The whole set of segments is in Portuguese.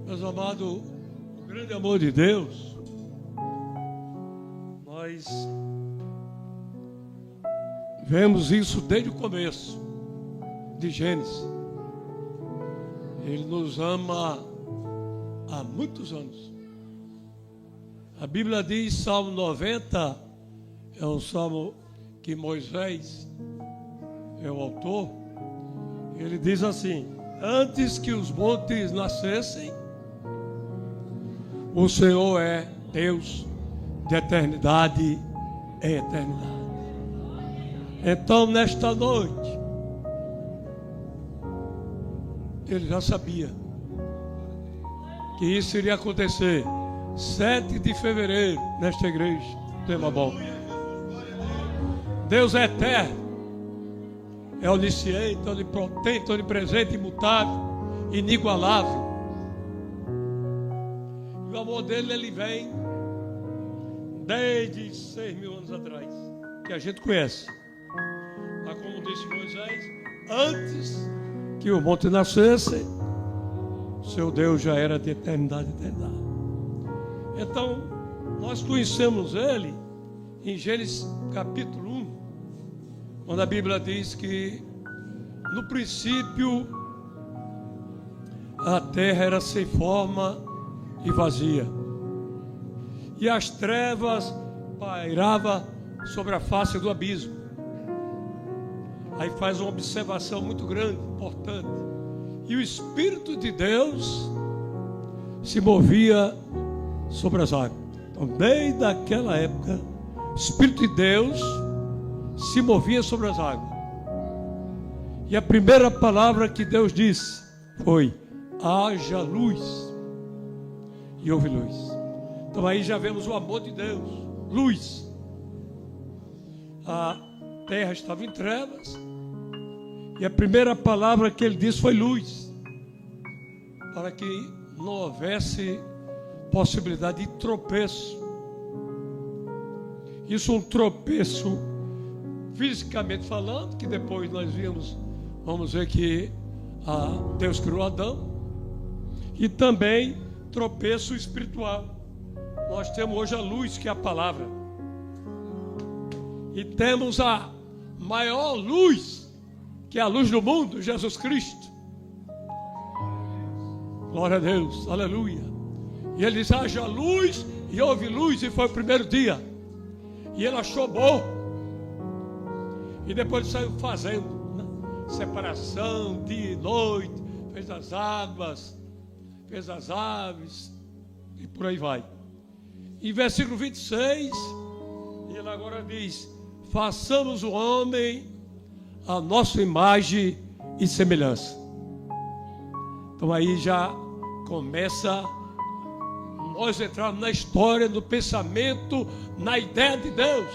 Meus amados, o grande amor de Deus, nós vemos isso desde o começo de Gênesis. Ele nos ama há muitos anos. A Bíblia diz, Salmo 90, é um salmo que Moisés é o autor. Ele diz assim: antes que os montes nascessem, o Senhor é Deus de eternidade em eternidade. Então, nesta noite, ele já sabia que isso iria acontecer 7 de fevereiro, nesta igreja, tema bom. Deus é eterno, é onisciente, onipotente, onipresente, imutável, inigualável. O amor dele, ele vem desde 6.000 anos atrás, que a gente conhece. Mas como disse Moisés, antes que o monte nascesse, seu Deus já era de eternidade a eternidade. Então, nós conhecemos ele em Gênesis capítulo 1, quando a Bíblia diz que no princípio a terra era sem forma e vazia, e as trevas pairavam sobre a face do abismo. Aí faz uma observação muito grande, importante. E o Espírito de Deus se movia sobre as águas. Então, desde aquela época, o Espírito de Deus se movia sobre as águas. E a primeira palavra que Deus disse foi: haja luz. E houve luz. Então aí já vemos o amor de Deus. Luz. A terra estava em trevas. E a primeira palavra que ele disse foi luz. Para que não houvesse possibilidade de tropeço. Isso é um tropeço fisicamente falando, que depois nós vamos ver que Deus criou Adão. E também tropeço espiritual. Nós temos hoje a luz, que é a palavra. E temos a maior luz, que é a luz do mundo, Jesus Cristo. Glória a Deus, aleluia. E ele diz: haja luz, e houve luz, e foi o primeiro dia. E ele achou bom. E depois ele saiu fazendo, né? Separação, dia e noite, fez as águas, fez as aves, e por aí vai. Em versículo 26, ele agora diz: façamos o homem a nossa imagem e semelhança. Então aí já começa nós entrarmos na história, no pensamento, na ideia de Deus.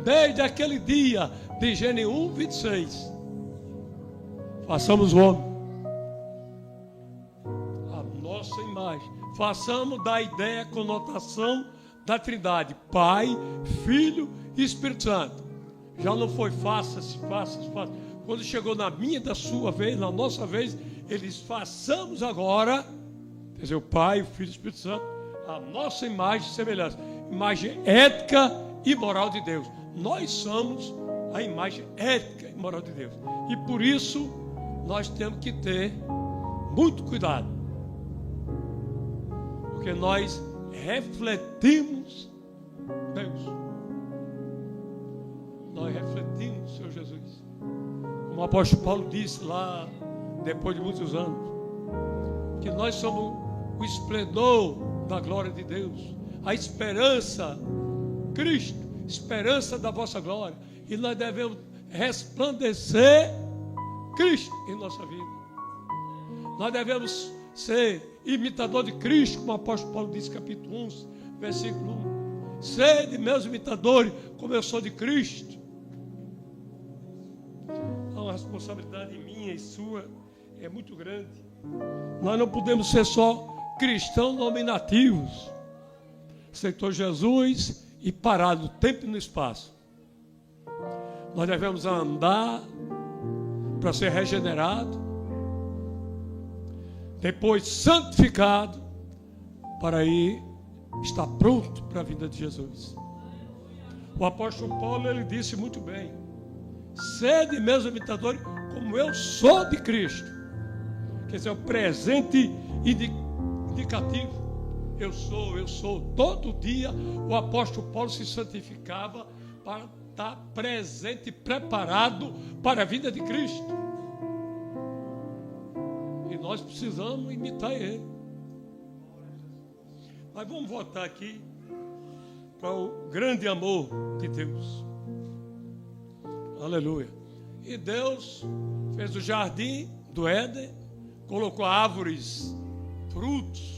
Desde aquele dia de Gênesis 1, 26. Façamos o homem a nossa imagem. Façamos da ideia, conotação da Trindade: Pai, Filho e Espírito Santo. Já não foi faça-se. Quando chegou na minha, da sua vez, na nossa vez, eles façamos agora, quer dizer, o Pai, o Filho e o Espírito Santo, a nossa imagem e semelhança. Imagem ética e moral de Deus. Nós somos a imagem ética e moral de Deus. E por isso, nós temos que ter muito cuidado. Porque nós refletimos Deus. Nós refletimos o Senhor Jesus. Como o apóstolo Paulo disse lá, depois de muitos anos, que nós somos o esplendor da glória de Deus, a esperança, Cristo, esperança da vossa glória. E nós devemos resplandecer Cristo em nossa vida. Nós devemos ser imitador de Cristo, como o apóstolo Paulo diz, capítulo 1, versículo 1. Sede meus imitadores, como eu sou de Cristo. Há uma responsabilidade minha e sua, é muito grande. Nós não podemos ser só cristãos nominativos. Aceitou Jesus e parar no tempo e no espaço. Nós devemos andar para ser regenerado. depois santificado, para aí estar pronto para a vinda de Jesus. O apóstolo Paulo, ele disse muito bem: sede meus imitadores, como eu sou de Cristo. Quer dizer, o presente indicativo. Eu sou. Todo dia o apóstolo Paulo se santificava para estar presente e preparado para a vinda de Cristo. E nós precisamos imitar ele. Mas vamos voltar aqui para o grande amor de Deus. Aleluia. E Deus fez o jardim do Éden, colocou árvores, frutos,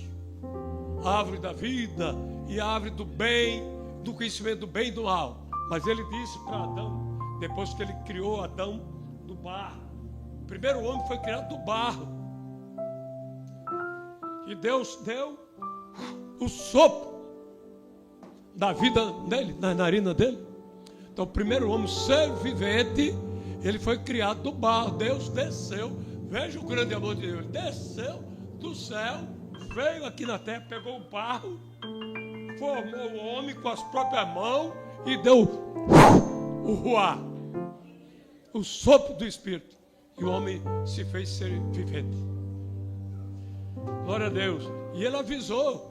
a árvore da vida e a árvore do bem, do conhecimento do bem e do mal. Mas ele disse para Adão, depois que ele criou Adão do barro, o primeiro homem foi criado do barro, e Deus deu o sopro da vida nele, na narina dele. Então o primeiro homem, ser vivente, ele foi criado do barro. Deus desceu, veja o grande amor de Deus, ele desceu do céu, veio aqui na terra, pegou o barro, formou o homem com as próprias mãos e deu o ruá, o sopro do Espírito, e o homem se fez ser vivente. Glória a Deus. E ele avisou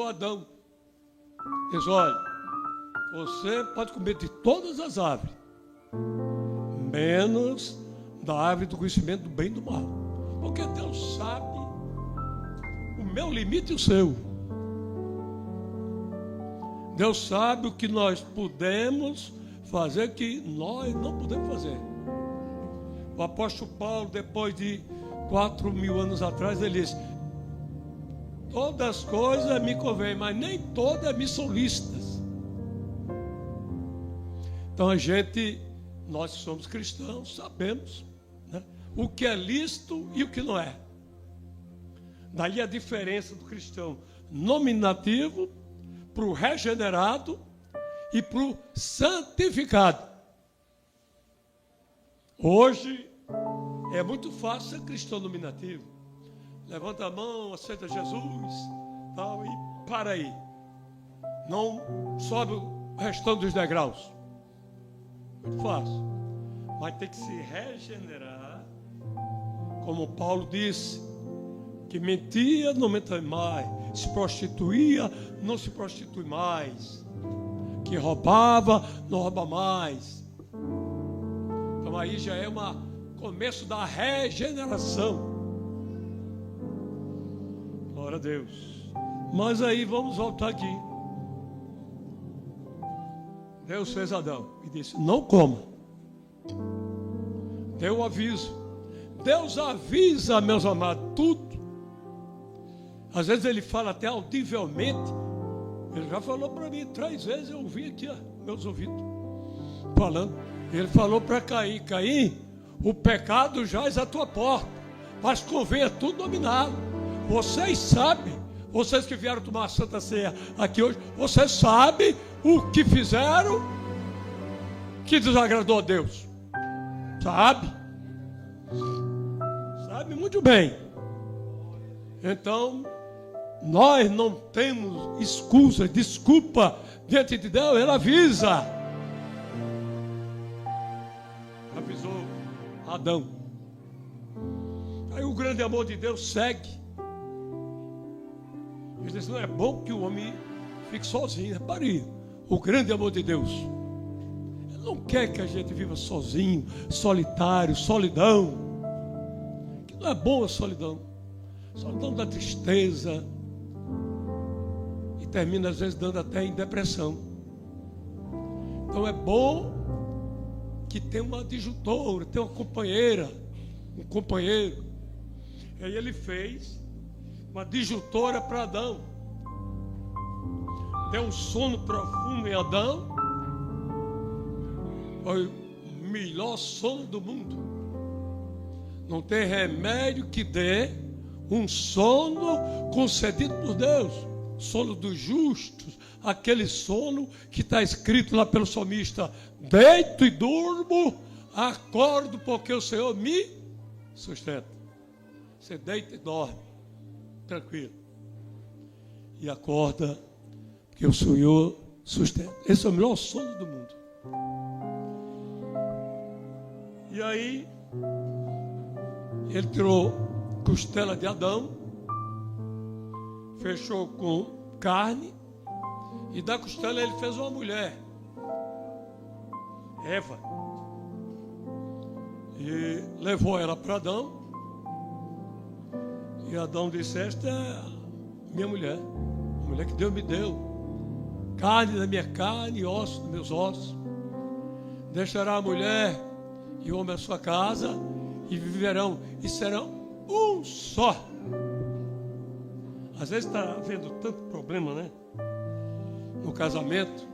Adão, diz: olha, você pode comer de todas as árvores, menos da árvore do conhecimento do bem e do mal, porque Deus sabe o meu limite e o seu. Deus sabe o que nós podemos fazer, que nós não podemos fazer. O apóstolo Paulo, depois de 4.000 anos atrás, ele disse: todas as coisas me convêm, mas nem todas me são lícitas. Então nós que somos cristãos, sabemos, né, o que é lícito e o que não é. Daí a diferença do cristão nominativo para o regenerado e para o santificado. Hoje é muito fácil ser cristão nominativo. Levanta a mão, aceita Jesus, tal, e para aí. Não sobe o restante dos degraus. Muito fácil. Mas tem que se regenerar. Como Paulo disse, que mentia, não mente mais. Se prostituía, não se prostitui mais. Que roubava, não rouba mais. Então aí já é começo da regeneração. Glória a Deus. Mas aí vamos voltar aqui. Deus fez Adão e disse: não coma. Deu o aviso. Deus avisa, meus amados, tudo. Às vezes ele fala até audivelmente. Ele já falou para mim 3 vezes, eu ouvi aqui, meus ouvidos, falando. Ele falou para Caim: Caim, o pecado jaz à tua porta, mas convém a tudo dominá-lo. Vocês sabem, vocês que vieram tomar a Santa Ceia aqui hoje, vocês sabem o que fizeram que desagradou a Deus. Sabe muito bem. Então nós não temos excusa, desculpa diante de Deus. Ele avisou Adão. Aí o grande amor de Deus segue. Ele diz: não é bom que o homem fique sozinho. Repare, o grande amor de Deus, Ele não quer que a gente viva sozinho, solitário, solidão. Que não é bom a solidão. Solidão dá tristeza e termina às vezes dando até em depressão. Então é bom que tem uma adjutora, tem uma companheira, um companheiro. E aí ele fez uma adjutora para Adão. Deu um sono profundo em Adão. Foi o melhor sono do mundo. Não tem remédio que dê um sono concedido por Deus. Sono dos justos. Aquele sono que está escrito lá pelo salmista: deito e durmo, acordo porque o Senhor me sustenta. Você deita e dorme, tranquilo. E acorda, porque o Senhor sustenta. Esse é o melhor sono do mundo. E aí, ele tirou costela de Adão, fechou com carne, e da costela ele fez uma mulher, Eva, e levou ela para Adão, e Adão disse: esta é minha mulher, a mulher que Deus me deu, carne da minha carne e osso dos meus ossos. Deixará a mulher e o homem a sua casa, e viverão, e serão um só. Às vezes está havendo tanto problema, né? No casamento,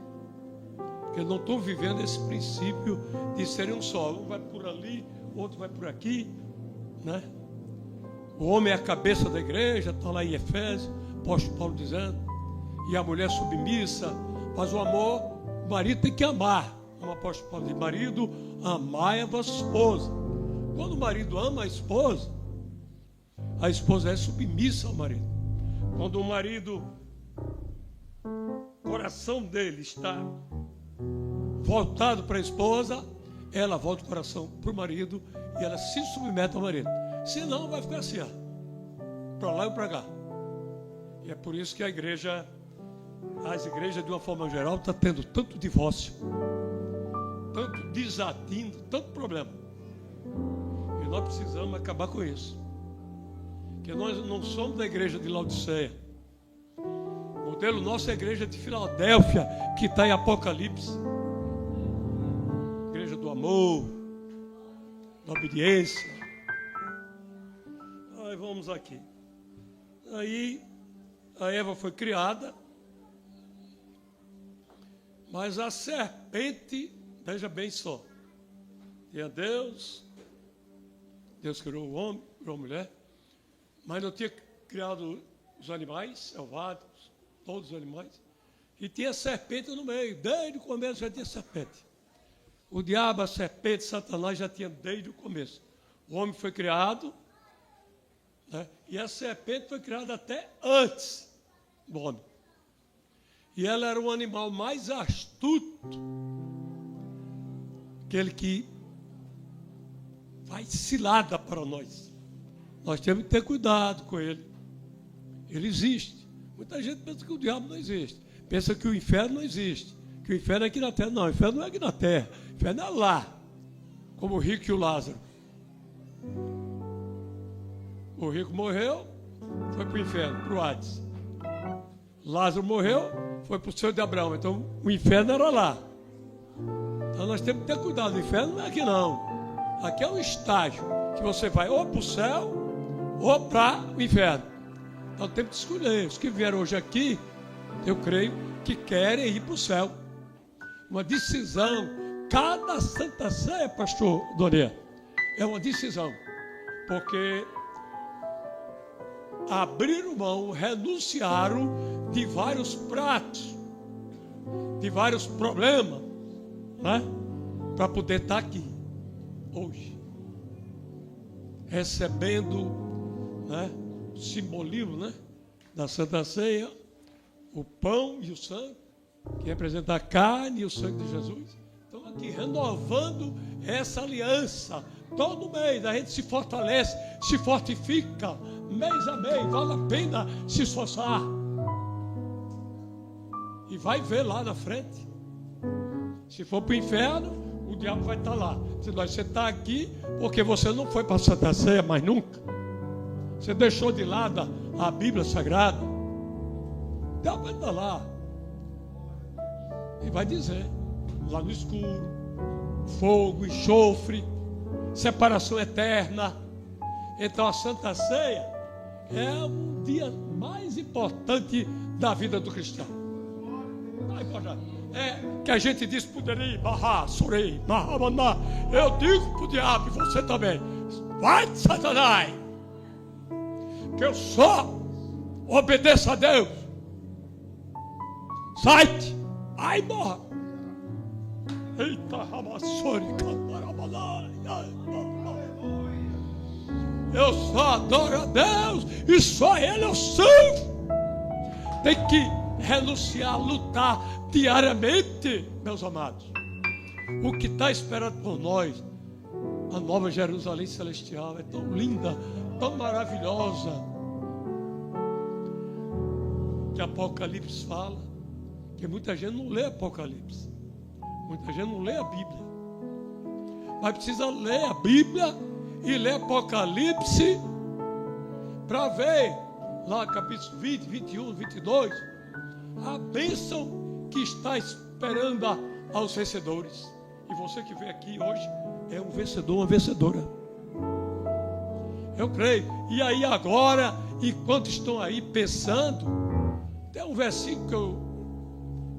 que não estão vivendo esse princípio de serem um só. Um vai por ali, outro vai por aqui, né? O homem é a cabeça da igreja, está lá em Efésios, o apóstolo Paulo dizendo, e a mulher submissa, mas o amor, o marido tem que amar. O apóstolo Paulo diz: marido, amai a vossa esposa. Quando o marido ama a esposa é submissa ao marido. Quando o marido, o coração dele está voltado para a esposa, ela volta o coração para o marido e ela se submete ao marido. Senão vai ficar assim, para lá e para cá. E é por isso que as igrejas de uma forma geral estão tendo tanto divórcio, tanto desatino, tanto problema. E nós precisamos acabar com isso. Porque nós não somos da igreja de Laodiceia. O modelo nosso é a igreja de Filadélfia, que está em Apocalipse. Igreja do amor, da obediência. Aí vamos aqui. Aí a Eva foi criada, mas a serpente, veja bem só, tinha Deus criou o homem, criou a mulher, mas não tinha criado os animais selvagens, todos os animais, e tinha serpente no meio. Desde o começo já tinha serpente. O diabo, a serpente, Satanás já tinha desde o começo. O homem foi criado, né? E a serpente foi criada até antes do homem. E ela era o animal mais astuto, aquele que faz cilada para nós. Nós temos que ter cuidado com ele. Ele existe. Muita gente pensa que o diabo não existe. Pensa que o inferno não existe. Que o inferno é aqui na terra. Não, o inferno não é aqui na terra. O inferno é lá. Como o rico e o Lázaro. O rico morreu, foi para o inferno, para o Hades. Lázaro morreu, foi para o seio de Abraão. Então o inferno era lá. Então nós temos que ter cuidado. O inferno não é aqui não. Aqui é um estágio que você vai ou para o céu ou para o inferno. Então temos que escolher. Os que vieram hoje aqui, eu creio que querem ir para o céu. Uma decisão. Cada Santa Ceia, pastor Donier, é uma decisão. Porque abriram mão, renunciaram de vários pratos, de vários problemas, né? Para poder estar aqui hoje, recebendo, né, o simbolismo, né, da Santa Ceia, o pão e o sangue, que representa a carne e o sangue de Jesus. Então aqui renovando essa aliança. Todo mês a gente se fortalece, se fortifica, mês a mês, vale a pena se esforçar. E vai ver lá na frente. Se for para o inferno, o diabo vai estar lá. Você está aqui porque você não foi para a Santa Ceia mais nunca. Você deixou de lado a Bíblia Sagrada. O diabo vai estar lá. E vai dizer, lá no escuro, fogo, enxofre, separação eterna. Então a Santa Ceia é um dia mais importante da vida do cristão. É que a gente diz poderia barrar, sorei, mahamana. Eu digo para o diabo e você também: vai, Satanás, que eu só obedeço a Deus. Sai-te, ai morra. Eita, ramassori, Eu só adoro a Deus e só Ele eu sirvo. Tem que renunciar, lutar diariamente, meus amados. O que está esperando por nós, a nova Jerusalém celestial, é tão linda, tão maravilhosa, que Apocalipse fala, que muita gente não lê Apocalipse, muita gente não lê a Bíblia, mas precisa ler a Bíblia e ler Apocalipse para ver lá capítulos 20, 21, 22 a bênção que está esperando aos vencedores. E você que veio aqui hoje é um vencedor, uma vencedora, eu creio. E aí agora, enquanto estão aí pensando, tem um versículo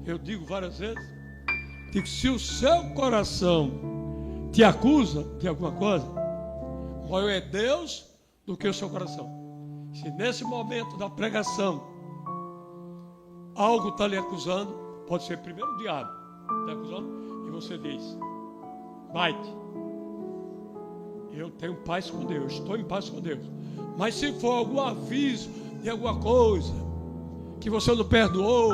que eu digo várias vezes, digo: se o seu coração te acusa de alguma coisa, maior é Deus do que o seu coração. Se nesse momento da pregação algo está lhe acusando, pode ser primeiro o diabo está acusando, e você diz: Mike, eu tenho paz com Deus, estou em paz com Deus. Mas se for algum aviso de alguma coisa que você não perdoou,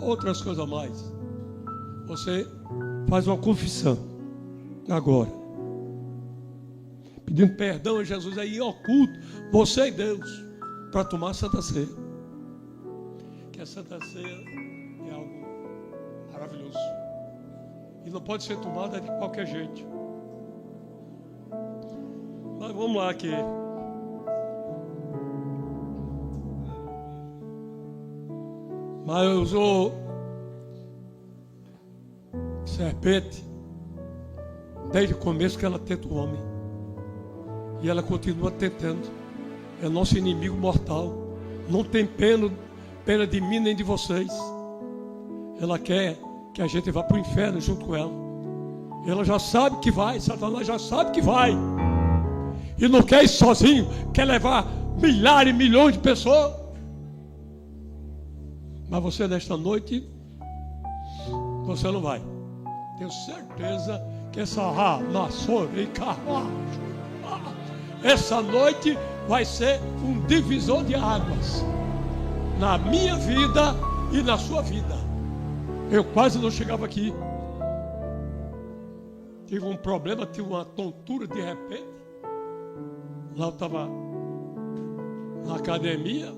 outras coisas mais, você faz uma confissão agora, pedindo perdão a Jesus aí oculto, você e Deus, para tomar a Santa Ceia. Que a Santa Ceia é algo maravilhoso e não pode ser tomada de qualquer jeito. Mas vamos lá aqui. Mas eu usou serpente desde o começo que ela tenta o homem, e ela continua tentando. É nosso inimigo mortal. Não tem pena de mim nem de vocês. Ela quer que a gente vá para o inferno junto com ela. Ela já sabe que vai, Satanás já sabe que vai, e não quer ir sozinho, quer levar milhares e milhões de pessoas. Mas você nesta noite, você não vai. Tenho certeza que essa noite vai ser um divisor de águas na minha vida e na sua vida. Eu quase não chegava aqui. Tive um problema, tive uma tontura de repente. Lá eu estava na academia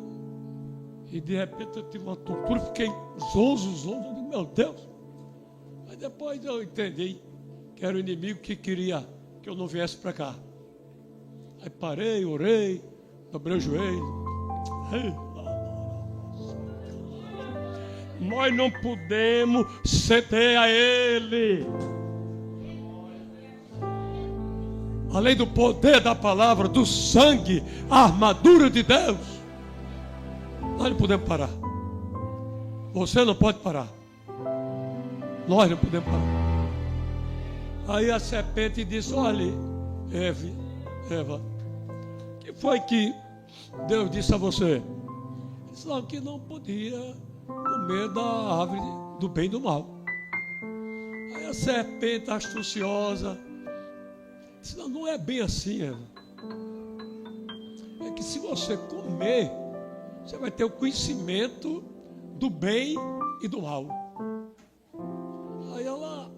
e de repente eu tive uma tontura, fiquei zonzo. Eu digo: meu Deus. Mas depois eu entendi que era o inimigo que queria que eu não viesse para cá. Aí parei, orei, dobrei o joelho. Nós não podemos ceder a Ele. Além do poder da palavra, do sangue, a armadura de Deus, nós não podemos parar. Você não pode parar. Nós não podemos parar. Aí a serpente disse: olha, Eva, o que foi que Deus disse a você? Disse: não, que não podia comer da árvore do bem e do mal. Aí a serpente astuciosa disse: não é bem assim, Eva. É que se você comer, você vai ter o conhecimento do bem e do mal. Aí ela,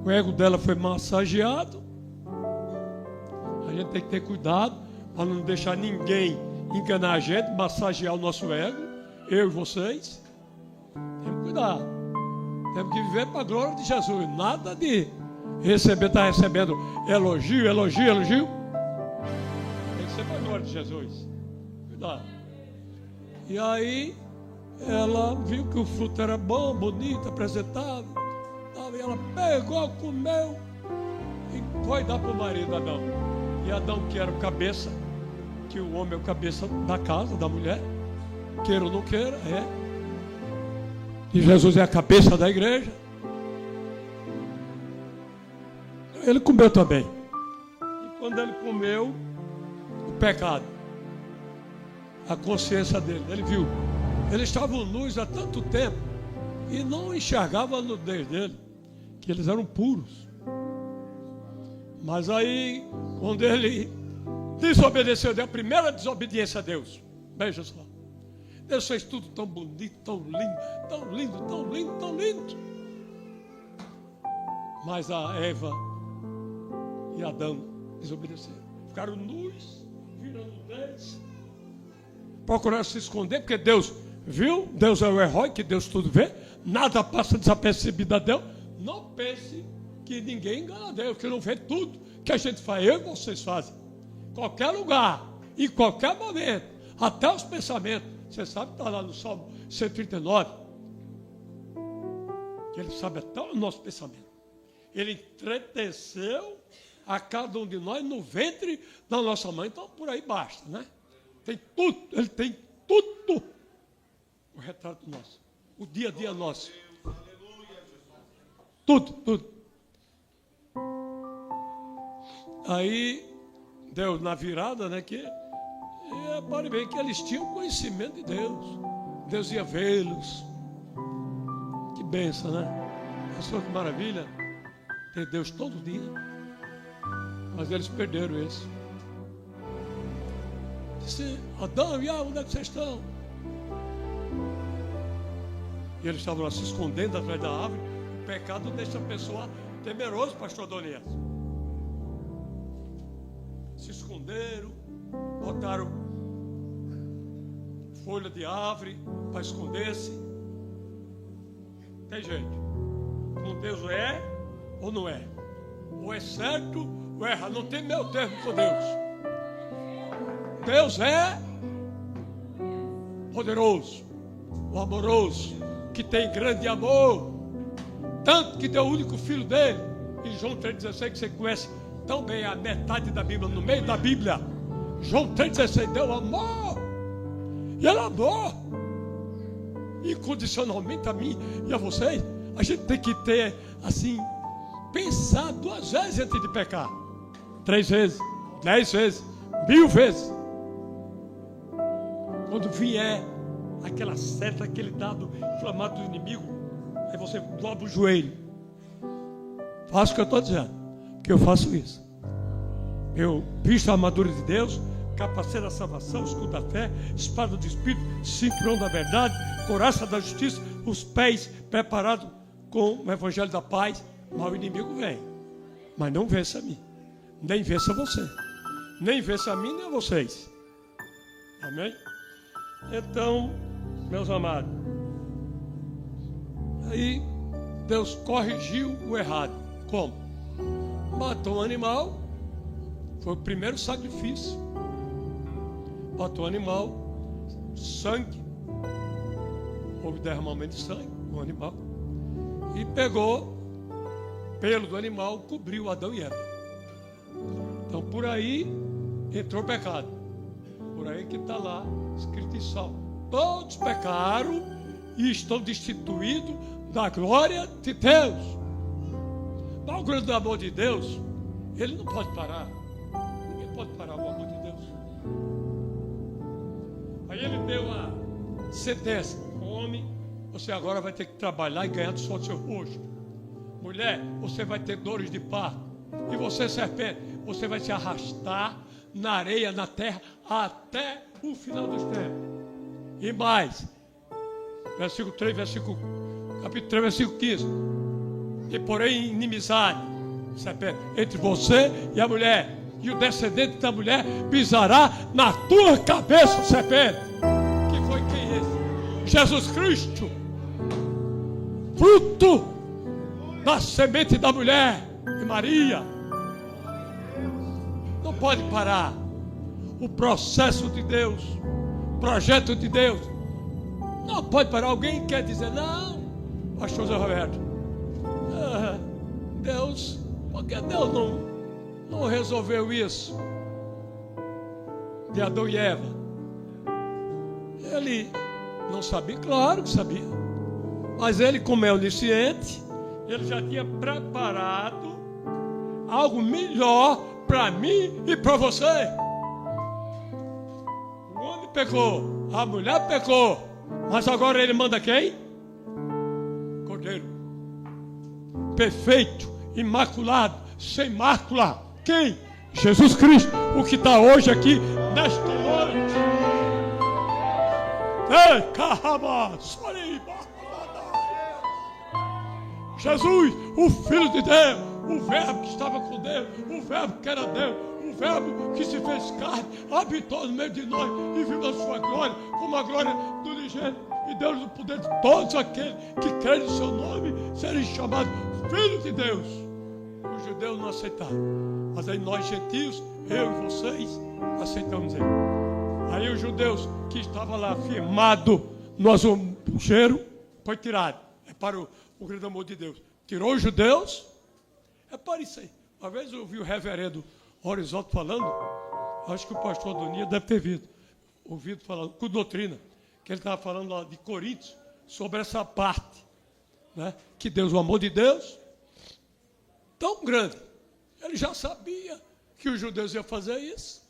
o ego dela foi massageado. A gente tem que ter cuidado para não deixar ninguém enganar a gente, massagear o nosso ego, eu e vocês. Temos que cuidar. Temos que viver para a glória de Jesus. Nada de estar recebendo elogio. Tem que ser para a glória de Jesus. Cuidado. E aí ela viu que o fruto era bom, bonito, apresentável. E ela pegou, comeu e foi dar para o marido Adão. E Adão, que era o cabeça, que o homem é o cabeça da casa, da mulher, queira ou não queira, é. E Jesus é a cabeça da igreja. Ele comeu também. E quando ele comeu, o pecado, a consciência dele, ele viu. Eles estavam nus há tanto tempo e não enxergavam a nudez dele, que eles eram puros. Mas aí, quando ele desobedeceu, deu a primeira desobediência a Deus. Veja só. Deus fez tudo tão bonito, tão lindo, tão lindo, tão lindo, tão lindo. Mas a Eva e Adão desobedeceram. Ficaram nus, virando nudez. Procuraram se esconder, porque Deus viu, Deus é o herói, que Deus tudo vê. Nada passa desapercebido a Deus. Não pense que ninguém engana a Deus, que não vê tudo que a gente faz, eu e vocês fazem. Qualquer lugar, em qualquer momento, até os pensamentos. Você sabe que está lá no Salmo 139, que ele sabe até o nosso pensamento. Ele entreteceu a cada um de nós no ventre da nossa mãe. Então por aí basta, né? Tem tudo, ele tem tudo. O retrato nosso, o dia a dia nosso. Tudo, tudo. Aí Deus na virada, né, que pode ver que eles tinham conhecimento de Deus. Deus ia vê-los. Que bênção, né? Pessoal, que maravilha. Ter Deus todo dia. Mas eles perderam isso. Disse: Adão e Eva, onde é que vocês estão? E eles estavam lá se escondendo atrás da árvore. O pecado deixa a pessoa temerosa, pastor Adonias. Se esconderam, botaram folha de árvore para esconder-se. Tem jeito. Com Deus é ou não é? Ou é certo ou é errado. Não tem meu termo com Deus. Deus é poderoso, o amoroso, que tem grande amor, tanto que deu o único filho dele. Em João 3,16, que você conhece tão bem, a metade da Bíblia, no meio da Bíblia. João 3,16 deu amor. E ele amou incondicionalmente a mim e a vocês. A gente tem que ter, assim, pensar 2 vezes antes de pecar. 3 vezes, 10 vezes, 1000 vezes. Quando vier aquela seta, aquele dado inflamado do inimigo, aí você dobra o joelho. Faça o que eu estou dizendo, porque eu faço isso. Eu visto a armadura de Deus, capacete da salvação, escudo da fé, espada do Espírito, cinturão da verdade, couraça da justiça, os pés preparados com o evangelho da paz. Mas o inimigo vem, mas não vence a mim, nem vence a você, nem vence a mim nem a vocês. Amém? Então, meus amados, aí Deus corrigiu o errado. Como? Matou um animal, foi o primeiro sacrifício. Matou o animal, sangue, houve derramamento de sangue no animal, e pegou pelo do animal, cobriu Adão e Eva. Então por aí entrou o pecado. Por aí que está lá escrito em Salmo: todos pecaram e estão destituídos da glória de Deus. Mas o grande amor de Deus, ele não pode parar. Ninguém pode parar o amor de Deus. Aí ele deu a sentença: homem, você agora vai ter que trabalhar e ganhar do sol do seu rosto. Mulher, você vai ter dores de parto. E você, serpente, você vai se arrastar na areia, na terra, até o final dos tempos. E mais, versículo 3, capítulo 3, versículo 15. E porém inimizade, serpente, entre você e a mulher, e o descendente da mulher pisará na tua cabeça, serpente. Que foi quem é esse? Jesus Cristo, fruto da semente da mulher de Maria. Não pode parar o processo de Deus, o projeto de Deus. Não pode parar. Alguém quer dizer: não, pastor Zé Roberto, Deus, porque Deus não resolveu isso de Adão e Eva? Ele não sabia? Claro que sabia. Mas ele, como é onisciente, ele já tinha preparado algo melhor para mim e para você. O homem pecou, a mulher pecou, mas agora ele manda quem? Cordeiro perfeito, imaculado, sem mácula, Quem? Jesus Cristo, o que está hoje aqui, nesta noite. Jesus, o Filho de Deus, o Verbo que estava com Deus, o Verbo que era Deus, o Verbo que se fez carne, habitou no meio de nós e viu a sua glória, como a glória do unigênito, e deu-lhes o poder de todos aqueles que creem no seu nome serem chamados filhos de Deus. Os judeus não aceitaram, mas aí nós gentios, eu e vocês, aceitamos ele. Aí os judeus que estavam lá firmados no azulejo foi tirado. É para o grande amor de Deus. Tirou os judeus. É para isso aí. Uma vez eu ouvi o reverendo Horizonte falando, acho que o pastor Adonias deve ter ouvido falando, com doutrina, que ele estava falando lá de Coríntios, sobre essa parte, né? Que Deus, o amor de Deus, tão grande. Ele já sabia que os judeus iam fazer isso.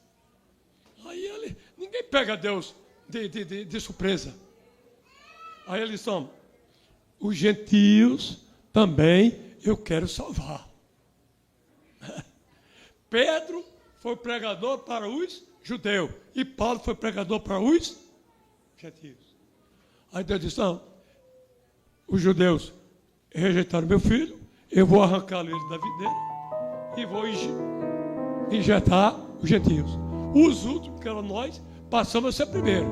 Aí ninguém pega Deus de surpresa. Aí eles são, os gentios também eu quero salvar. Pedro foi pregador para os judeus e Paulo foi pregador para os gentios. Aí Deus disse, não, os judeus rejeitaram meu filho, eu vou arrancá-lo da videira e vou injetar os gentios. Os últimos, que eram nós, passamos a ser primeiro.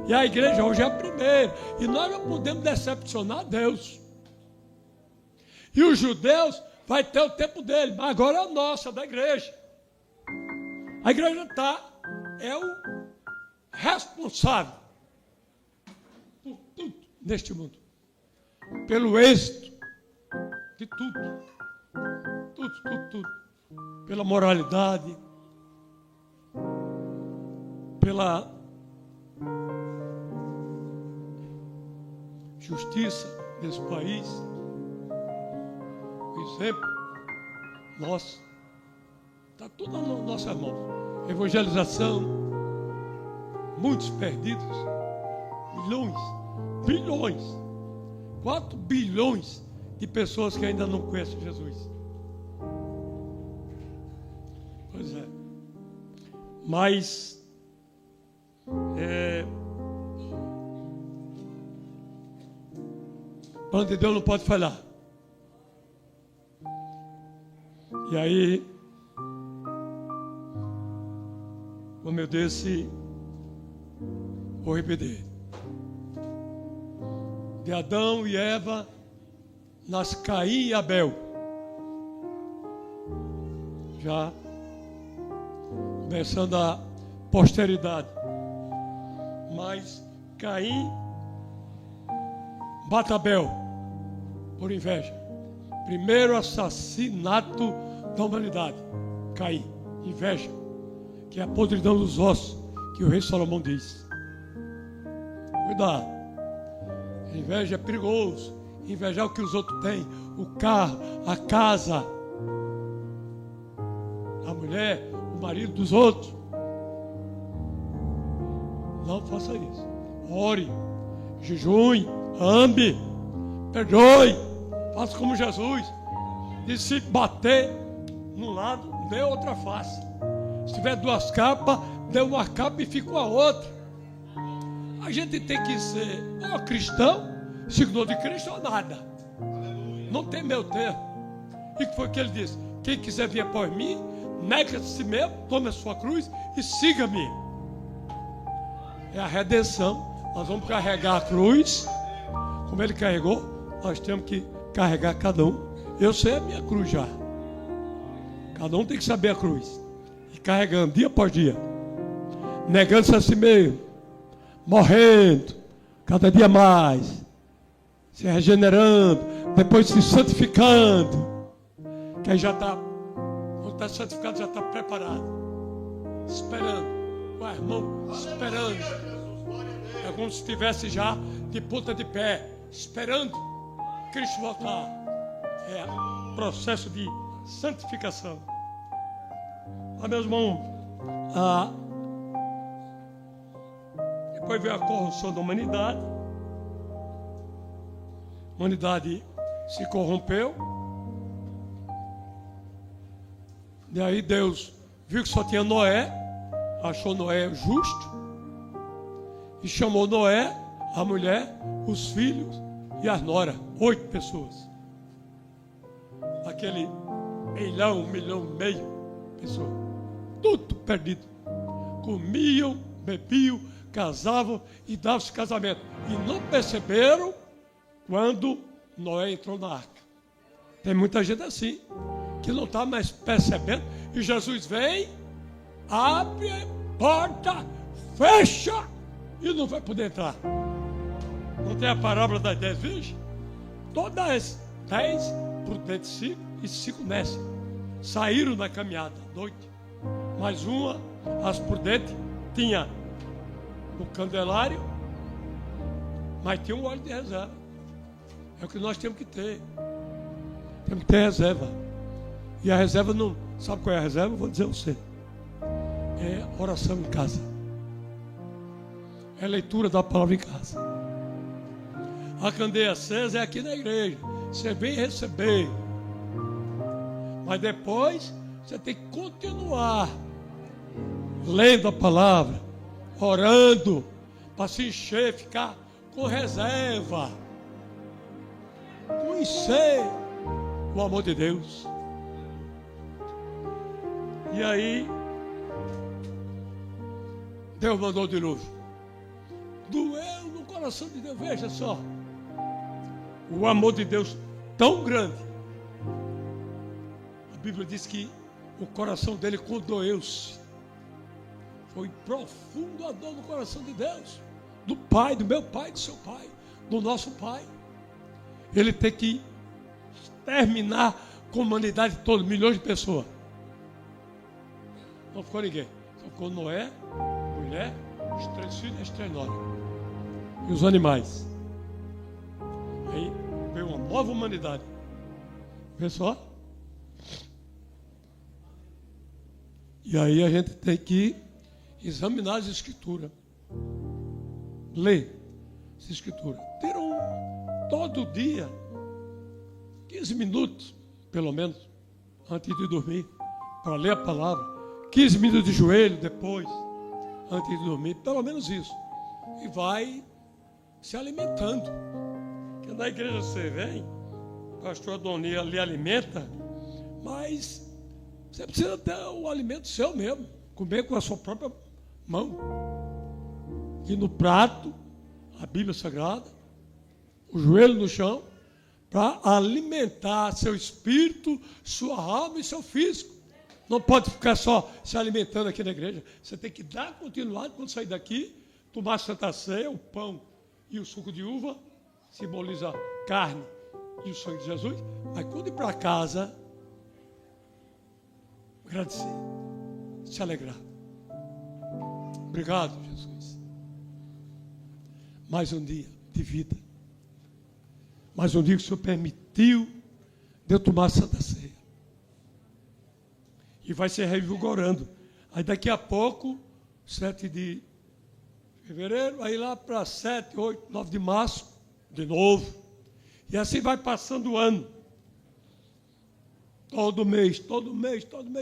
E a igreja hoje é a primeira. E nós não podemos decepcionar Deus. E os judeus vai ter o tempo dele, mas agora é a nossa, da igreja. A igreja é o responsável por tudo neste mundo. Pelo êxito de tudo. Tudo. Pela moralidade, pela justiça desse país. O exemplo nosso está tudo nas nossas mãos. Evangelização, muitos perdidos, bilhões, 4 bilhões de pessoas que ainda não conhecem Jesus. Pois é. Mas o plano de Deus não pode falhar. E aí, como eu disse, vou repetir. De Adão e Eva nasce Caim e Abel. Já começando a posteridade. Mas Caim mata Abel por inveja. Primeiro assassinato da humanidade. Caim, inveja, que é a podridão dos ossos, que o rei Salomão diz. Cuidado. A inveja é perigoso. Invejar o que os outros têm, o carro, a casa, a mulher, o marido dos outros. Não faça isso. Ore, jejue, ame, perdoe, faça como Jesus. E se bater num lado, dê outra face. Se tiver 2 capas, dê uma capa e fica a outra. A gente tem que ser cristão, signo de Cristo ou nada. Não tem meio termo. E que foi que ele disse? Quem quiser vir após mim, nega-se a si mesmo, tome a sua cruz e siga-me. É a redenção. Nós vamos carregar a cruz, como ele carregou, nós temos que carregar cada um. Eu sei a minha cruz já. Cada um tem que saber a cruz. E carregando dia após dia. Negando-se a si mesmo. Morrendo. Cada dia mais. Se regenerando. Depois se santificando. Que aí já está. Quando está santificado, já está preparado. Esperando. O irmão esperando. É como se estivesse já de ponta de pé. Esperando Cristo voltar. É processo de santificação. Meus irmãos, depois veio a corrupção da humanidade. A humanidade se corrompeu. Daí Deus viu que só tinha Noé, achou Noé justo, e chamou Noé, a mulher, os filhos e as noras, 8 pessoas. Aquele 1 milhão e meio de pessoas, tudo perdido. Comiam, bebiam, casavam e davam-se casamento. E não perceberam quando Noé entrou na arca. Tem muita gente assim, que não está mais percebendo. E Jesus vem, abre a porta, fecha e não vai poder entrar. Não tem a parábola das 10 virgens? Todas as 10 prudentes e 5 nécias saíram na caminhada à noite. Mas uma, as prudentes, tinha o candelário, mas tinha um óleo de reserva. É o que nós temos que ter. Temos que ter reserva. E a reserva não... Sabe qual é a reserva? Eu vou dizer a você. É oração em casa. É leitura da palavra em casa. A candeia acesa é aqui na igreja. Você vem receber. Mas depois você tem que continuar lendo a palavra, orando, para se encher, ficar com reserva, conhecer o amor de Deus. E aí Deus mandou o dilúvio. Doeu no coração de Deus. Veja só, o amor de Deus tão grande. A Bíblia diz que o coração dele condoeu-se. Foi profundo a dor no coração de Deus, do Pai, do meu Pai, do seu Pai, do nosso Pai. Ele tem que terminar com a humanidade toda, milhões de pessoas. Não ficou ninguém. Só ficou Noé, mulher, os 3 filhos e as 3 noras. E os animais. Aí veio uma nova humanidade. Vê só. E aí a gente tem que examinar as escrituras. Ler as escrituras. Ter todo dia 15 minutos, pelo menos, antes de dormir, para ler a palavra. 15 minutos de joelho depois, antes de dormir, pelo menos isso. E vai se alimentando. Porque na igreja você vem, o pastor Adonia lhe alimenta, mas você precisa ter o alimento seu mesmo, comer com a sua própria mão. E no prato, a Bíblia Sagrada, o joelho no chão, para alimentar seu espírito, sua alma e seu físico. Não pode ficar só se alimentando aqui na igreja. Você tem que dar continuidade quando sair daqui, tomar a Santa Ceia, o pão e o suco de uva, simboliza a carne e o sangue de Jesus. Mas quando ir para casa, agradecer, se alegrar. Obrigado, Jesus. Mais um dia de vida. Mais um dia que o Senhor permitiu de eu tomar a Santa Ceia. E vai se revigorando. Aí daqui a pouco, 7 de fevereiro, aí lá para 7, 8, 9 de março, de novo. E assim vai passando o ano. Todo mês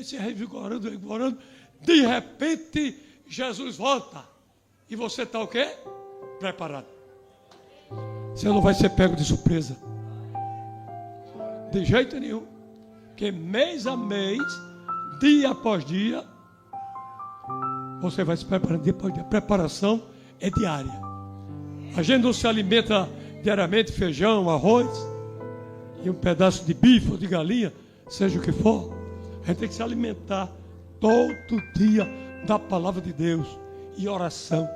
se revigorando, revigorando. De repente, Jesus volta. E você está o quê? Preparado. Você não vai ser pego de surpresa. De jeito nenhum. Porque mês a mês, dia após dia, você vai se preparando dia após dia. Preparação é diária. A gente não se alimenta diariamente feijão, arroz e um pedaço de bife ou de galinha, seja o que for. A gente tem que se alimentar todo dia da palavra de Deus e oração,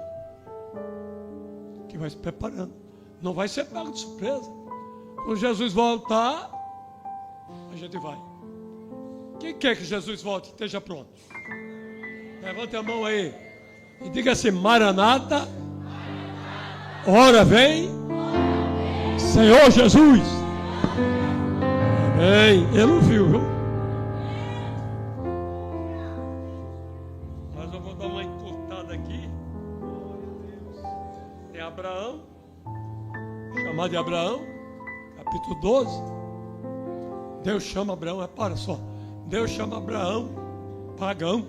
que vai se preparando. Não vai ser pego de surpresa. Quando Jesus voltar, a gente vai. Quem quer que Jesus volte? Esteja pronto. Levante a mão aí e diga assim: Maranata, ora vem, Senhor Jesus. Amém. Ele ouviu, viu? Mas eu vou dar uma encurtada aqui. Tem Abraão, chamado de Abraão, capítulo 12. Deus chama Abraão, repara só. Deus chama Abraão pagão.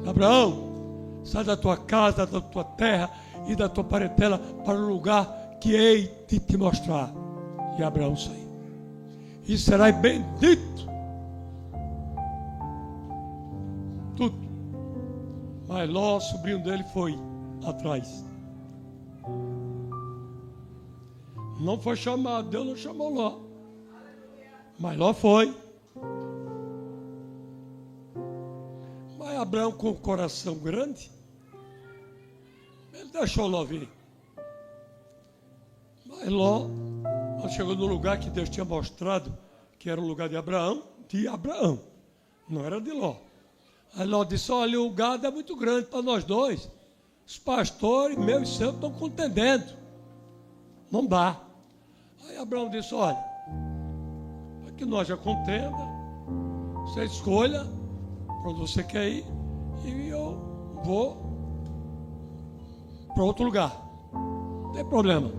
Abraão, sai da tua casa, da tua terra e da tua parentela para o lugar que hei de te mostrar. E Abraão saiu. E serás bendito. Tudo. Mas Ló, sobrinho dele, foi atrás. Não foi chamado, Deus não chamou Ló. Mas Ló foi. Mas Abraão, com o coração grande, ele deixou Ló vir. Mas Ló chegou no lugar que Deus tinha mostrado, que era o lugar de Abraão, não era de Ló. Aí Ló disse: olha, o gado é muito grande para nós dois. Os pastores, meu e seu, estão contendendo. Não dá. Aí Abraão disse: olha, para que nós já contenda, você escolha para onde você quer ir e eu vou para outro lugar. Não tem problema.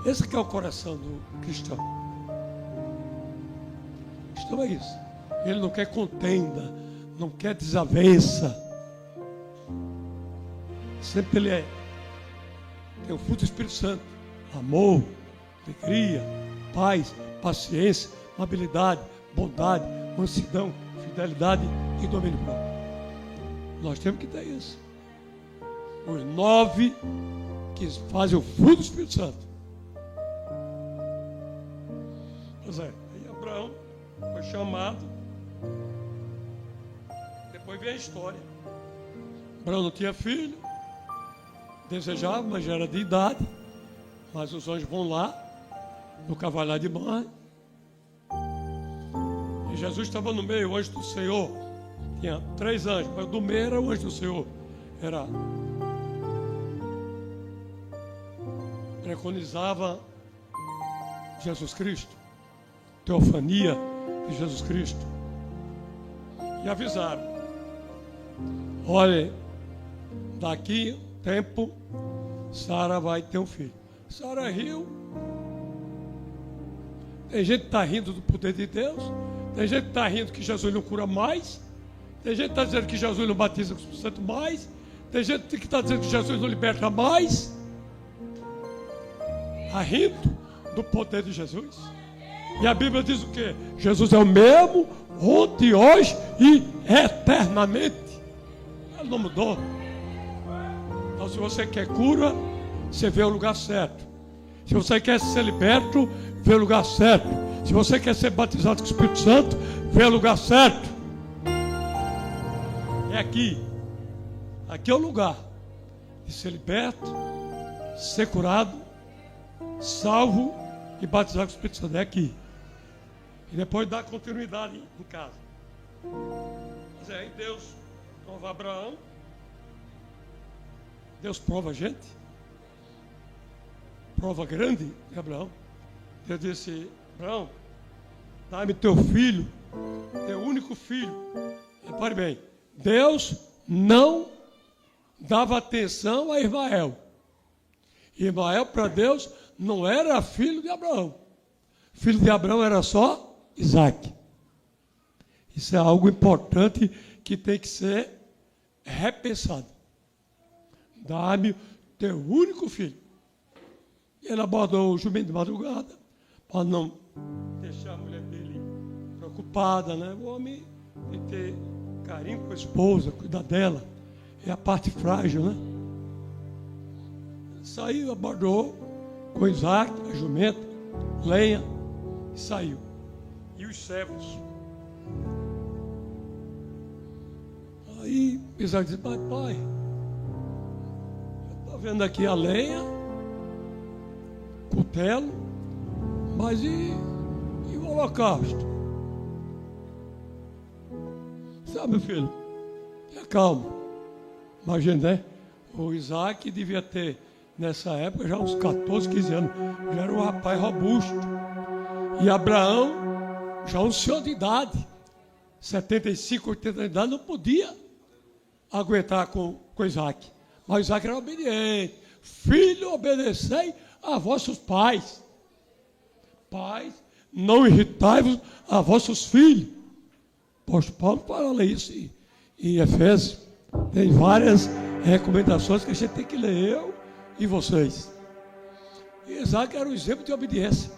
Esse que é o coração do cristão. O cristão é isso. Ele não quer contenda, não quer desavença. Sempre ele tem o fruto do Espírito Santo: amor, alegria, paz, paciência, amabilidade, bondade, mansidão, fidelidade e domínio próprio. Nós temos que ter isso. Os 9 que fazem o fruto do Espírito Santo. Pois é, aí Abraão foi chamado. Depois vem a história. Abraão não tinha filho, desejava, mas já era de idade. Mas os anjos vão lá, no cavalar de mãe. E Jesus estava no meio, o anjo do Senhor. Tinha 3 anjos, mas do meio era o anjo do Senhor. Preconizava Jesus Cristo, teofania de Jesus Cristo. E avisaram: olha, daqui tempo Sara vai ter um filho. Sara riu. Tem gente que está rindo do poder de Deus. Tem gente que está rindo que Jesus não cura mais. Tem gente que está dizendo que Jesus não batiza com o Espírito Santo mais. Tem gente que está dizendo que Jesus não liberta mais. Está rindo do poder de Jesus. E a Bíblia diz o quê? Jesus é o mesmo ontem, hoje e eternamente. Ele não mudou. Então, se você quer cura, você vê o lugar certo. Se você quer ser liberto, vê o lugar certo. Se você quer ser batizado com o Espírito Santo, vê o lugar certo. É aqui. Aqui é o lugar de ser liberto, ser curado, salvo e batizado com o Espírito Santo. É aqui. E depois dá continuidade em casa. Mas aí Deus prova Abraão. Deus prova a gente. Prova grande de Abraão. Deus disse: Abraão, dá-me teu filho, teu único filho. Repare bem, Deus não dava atenção a Ismael. Ismael para Deus não era filho de Abraão. Filho de Abraão era só Isaac. Isso é algo importante que tem que ser repensado. Dá-me teu único filho. Ele abordou o jumento de madrugada para não deixar a mulher dele preocupada, né? O homem tem que ter carinho com a esposa, cuidar dela. É a parte frágil, né? Ele saiu, abordou com Isaac, a jumenta, lenha, e saiu. E os servos. Aí Isaac disse: pai, eu estou vendo aqui a lenha, cutelo, mas e o holocausto? Sabe, meu filho, tenha calma. Imagina, né? O Isaac devia ter, nessa época, já uns 14, 15 anos. Já era um rapaz robusto. E Abraão, já um senhor de idade, 75, 80 anos de idade, não podia aguentar com Isaac. Mas Isaac era obediente. Filho, obedecei a vossos pais. Pais, não irritai-vos a vossos filhos. apóstolo Paulo fala isso em Efésios. Tem várias recomendações que a gente tem que ler, eu e vocês. E Isaac era um exemplo de obediência.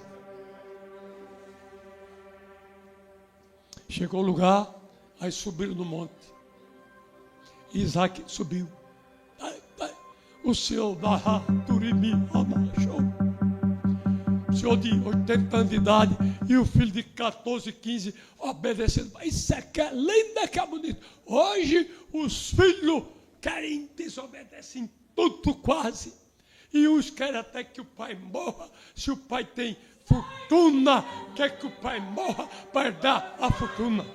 Chegou ao lugar, aí subiram no monte. E Isaac subiu. O senhor da Turimi amarchou. O senhor de 80 anos de idade e o filho de 14, 15 obedecendo. Isso é que é lindo, é que é bonito. Hoje os filhos querem desobedecer em tudo quase. E uns querem até que o pai morra. Se o pai tem fortuna, quer que o pai morra para dar a fortuna.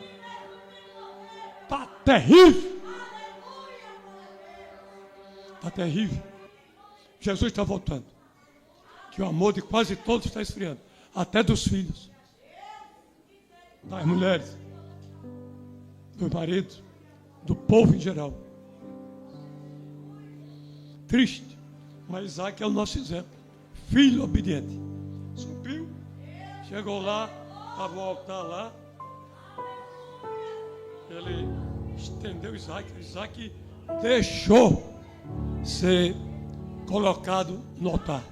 Está terrível. Está terrível. Jesus está voltando. Que o amor de quase todos está esfriando. Até dos filhos. Das mulheres. Dos maridos. Do povo em geral. Triste. Mas Isaac é o nosso exemplo. Filho obediente. Subiu. Chegou lá. Estava o altar lá. Ele estendeu Isaac. Isaac deixou ser colocado no altar.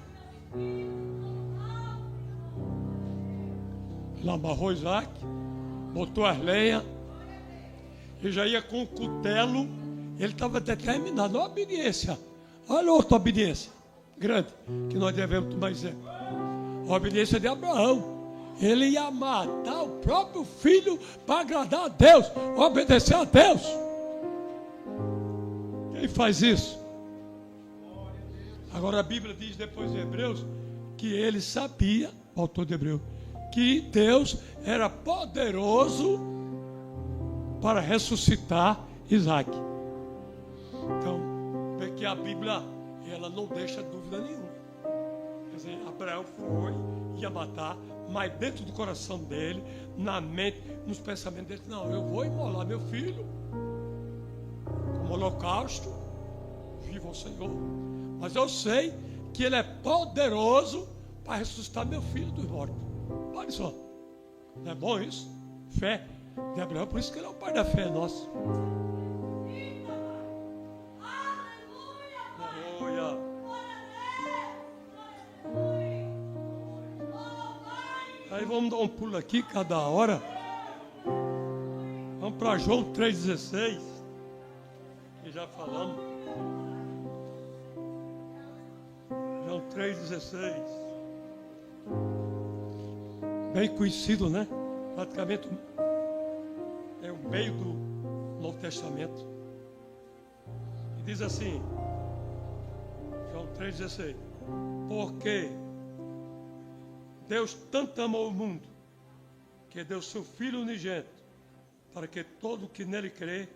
Ele amarrou Isaac, botou as lenhas, e já ia com o cutelo. Ele estava determinado. Olha a obediência, olha outra obediência grande que nós devemos tomar exemplo. A obediência de Abraão. Ele ia matar o próprio filho para agradar a Deus, obedecer a Deus. Quem faz isso? Agora a Bíblia diz depois de Hebreus que ele sabia, o autor de Hebreus, que Deus era poderoso para ressuscitar Isaac. Então, é que a Bíblia ela não deixa dúvida nenhuma. Quer dizer, Abraão foi, ia matar, mas dentro do coração dele, na mente, nos pensamentos dele, não, eu vou imolar meu filho como holocausto, viva o Senhor. Mas eu sei que Ele é poderoso para ressuscitar meu filho dos mortos. Olha só. Não é bom isso? Fé de Abraão. Por isso que Ele é o pai da fé nossa. Aleluia. Aí vamos dar um pulo aqui cada hora. Vamos para João 3,16. Que já falamos. 3,16. Bem conhecido, né? Praticamente é o meio do Novo Testamento. E diz assim, João 3,16: porque Deus tanto amou o mundo, que deu seu Filho unigênito, para que todo que nele crê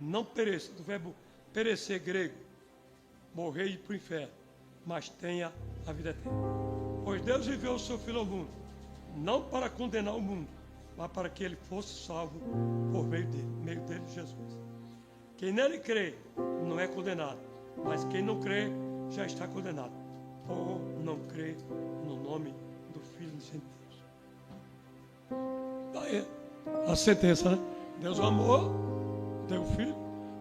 não pereça. Do verbo perecer grego, morrer e ir para o inferno, mas tenha a vida eterna. Pois Deus enviou o seu Filho ao mundo, não para condenar o mundo, mas para que ele fosse salvo por meio dele, Jesus. Quem nele crê não é condenado, mas quem não crê já está condenado, por não crer no nome do Filho de Deus. Daí a sentença, né? Deus amou, deu o Filho,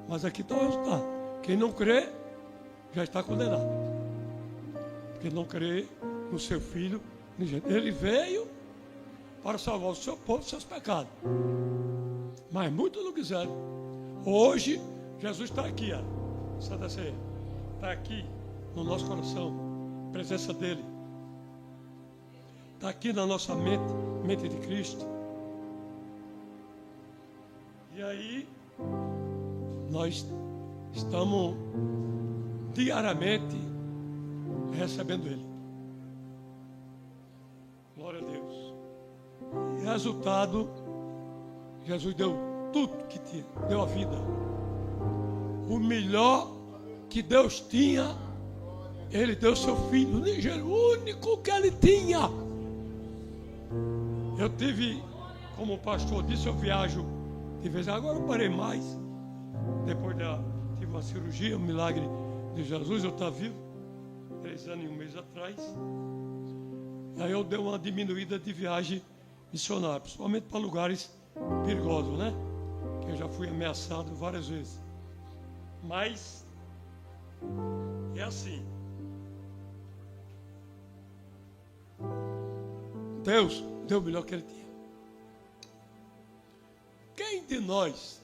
mas aqui está o resultado. Quem não crê já está condenado, porque não crê no seu Filho. Ele veio para salvar o seu povo dos seus pecados, mas muitos não quiseram. Hoje Jesus está aqui, ó. Santa Ceia está aqui no nosso coração, a presença dele está aqui na nossa mente de Cristo. E aí nós estamos diariamente recebendo ele. Glória a Deus. E resultado, Jesus deu tudo que tinha, deu a vida. O melhor que Deus tinha, ele deu seu Filho, o único que ele tinha. Eu tive, como o pastor disse, eu viajo de vez em quando. Agora eu parei mais. Depois tive uma cirurgia, um milagre de Jesus, eu estava vivo, 3 anos e 1 mês atrás. Aí eu dei uma diminuída de viagem missionária, principalmente para lugares perigosos, né? que eu já fui ameaçado várias vezes. Mas é assim. Deus deu o melhor que Ele tinha. Quem de nós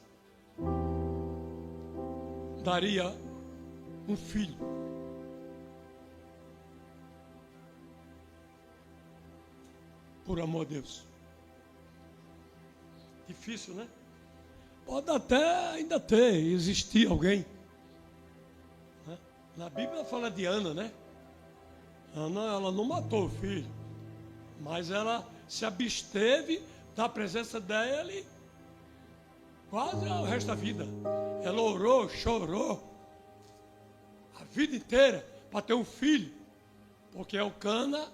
daria um filho por amor a Deus? Difícil, né? Pode até ainda existir alguém, né? Na Bíblia fala de Ana, né? Ana, ela não matou o filho, mas ela se absteve da presença dele quase o resto da vida. Ela orou, chorou a vida inteira para ter um filho, porque Elcana,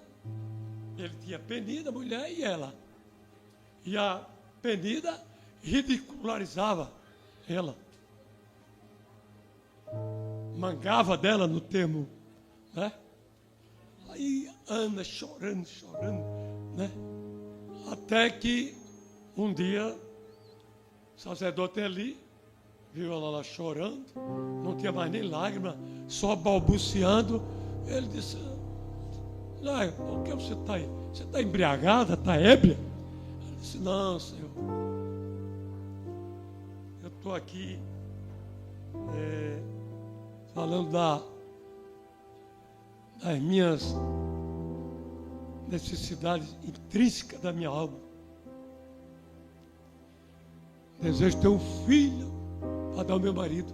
ele tinha Penida, mulher, e ela. E a Penida ridicularizava ela, mangava dela no termo, né? Aí Ana chorando, né? Até que um dia o sacerdote ali viu ela lá chorando, não tinha mais nem lágrima, só balbuciando. Ele disse: o que você está aí? Você está embriagada? Está ébria? Ela disse: não, Senhor, eu estou aqui falando das minhas necessidades intrínsecas da minha alma. Desejo ter um filho para dar ao meu marido.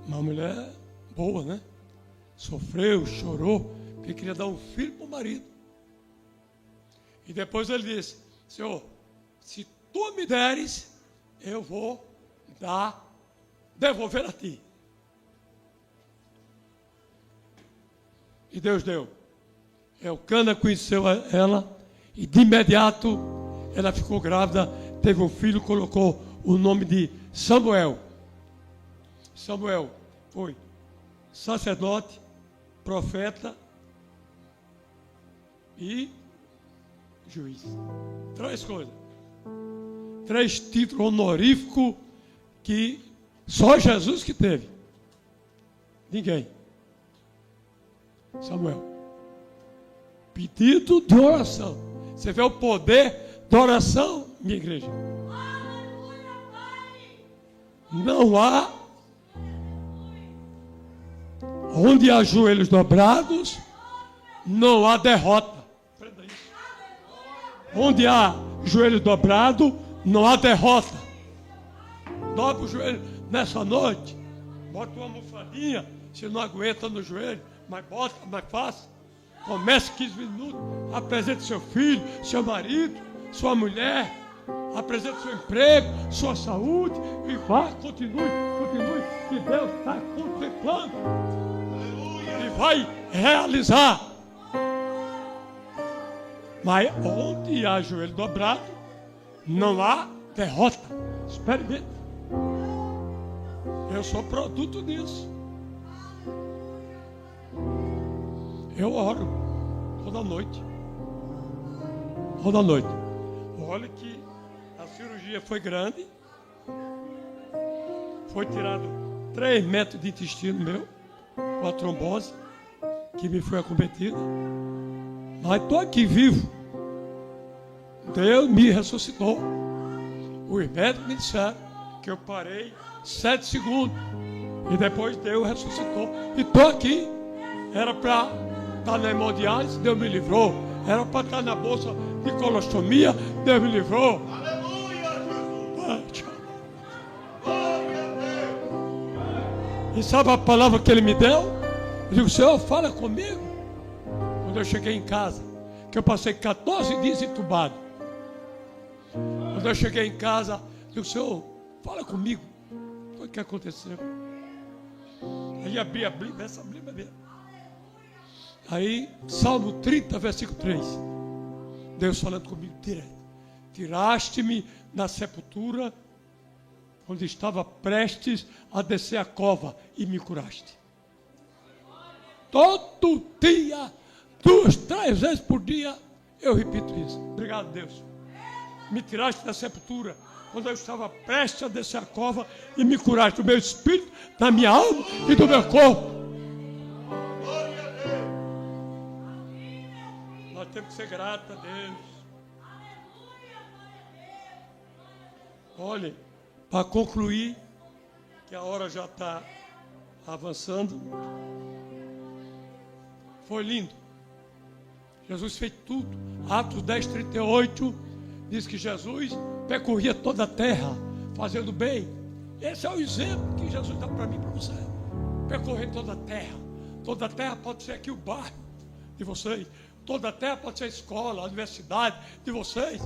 Uma mulher boa, né? Sofreu, chorou, porque queria dar um filho para o marido. E depois ele disse: Senhor, se tu me deres, eu vou devolver a ti. E Deus deu. Elcana conheceu ela e de imediato ela ficou grávida, teve um filho, colocou o nome de Samuel. Samuel foi sacerdote, profeta e juiz. 3 coisas. 3 títulos honoríficos que só Jesus que teve. Ninguém. Samuel. Pedido de oração. Você vê o poder da oração, minha igreja. Não há, onde há joelhos dobrados, não há derrota. Onde há joelho dobrado, não há derrota. Dobra o joelho nessa noite. Bota uma almofadinha, se não aguenta no joelho, mas bota, mas faça. Comece 15 minutos, apresente seu filho, seu marido, sua mulher, apresente seu emprego, sua saúde, e vá, continue, que Deus está contemplando. Aleluia. E vai realizar. Mas onde há joelho dobrado, não há derrota. Experimente. Eu sou produto disso. Eu oro toda noite. Toda noite. Olha que a cirurgia foi grande. Foi tirado 3 metros de intestino meu, com a trombose que me foi acometida. Mas estou aqui vivo. Deus me ressuscitou. Os médicos me disseram que eu parei 7 segundos. E depois Deus ressuscitou. E estou aqui. Era para estar na hemodiálise, Deus me livrou. Era para estar na bolsa de colostomia, Deus me livrou. Aleluia, Jesus. Glória a Deus. E sabe a palavra que Ele me deu? Eu digo: Senhor, fala comigo. Quando eu cheguei em casa, que eu passei 14 dias entubado. Quando eu cheguei em casa, eu digo: Senhor, fala comigo. O que aconteceu? Aí abri a Bíblia, essa Bíblia mesmo. Aí, Salmo 30, versículo 3. Deus falando comigo direto: tiraste-me na sepultura, onde estava prestes a descer a cova, e me curaste. Todo dia, 2, 3 vezes por dia, eu repito isso. Obrigado, Deus. me tiraste da sepultura, quando eu estava prestes a descer a cova, e me curaste do meu espírito, da minha alma e do meu corpo. Nós temos que ser gratos a Deus. Olhem, para concluir, que a hora já está avançando. Foi lindo. Jesus fez tudo. Atos 10:38 diz que Jesus percorria toda a terra, fazendo bem. Esse é o exemplo que Jesus dá para mim e para você. Percorrer toda a terra. Toda a terra pode ser aqui o bairro de vocês. Toda a terra pode ser a escola, a universidade de vocês.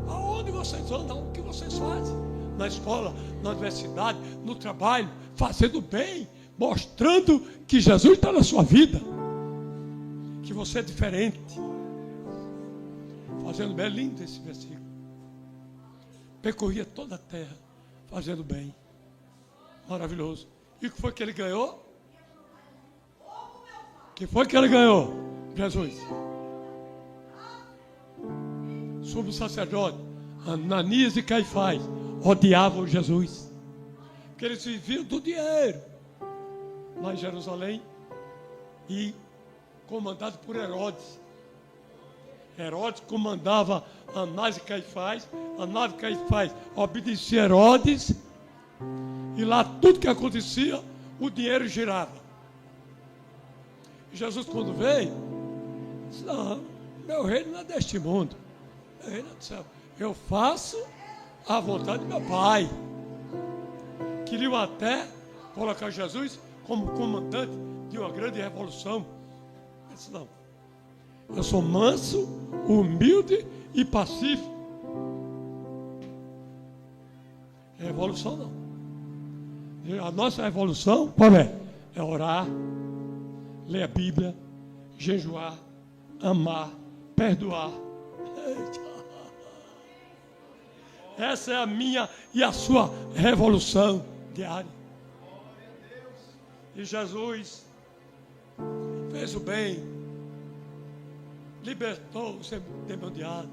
Aonde vocês andam, o que vocês fazem? Na escola, na universidade, no trabalho, fazendo bem, mostrando que Jesus está na sua vida, que você é diferente. Fazendo bem, é lindo esse versículo. Percorria toda a terra, fazendo bem. Maravilhoso. E o que foi que ele ganhou? O que foi que ele ganhou? Jesus. Sumo sacerdote, Ananias e Caifás odiavam Jesus, porque eles viviam do dinheiro lá em Jerusalém, e comandado por Herodes. Herodes comandava Anás e Caifás. Anás e Caifás obedecia a Herodes, e lá tudo que acontecia, o dinheiro girava. E Jesus, quando veio, disse: não, meu reino não é deste mundo, meu reino é do céu. Eu faço a vontade do meu Pai. Queriam até colocar Jesus como comandante de uma grande revolução. Eu disse: não, eu sou manso, humilde e pacífico. Revolução não. A nossa revolução, qual é? É orar, ler a Bíblia, jejuar, amar, perdoar. Essa é a minha e a sua revolução diária. E Jesus fez o bem, libertou os endemoniados,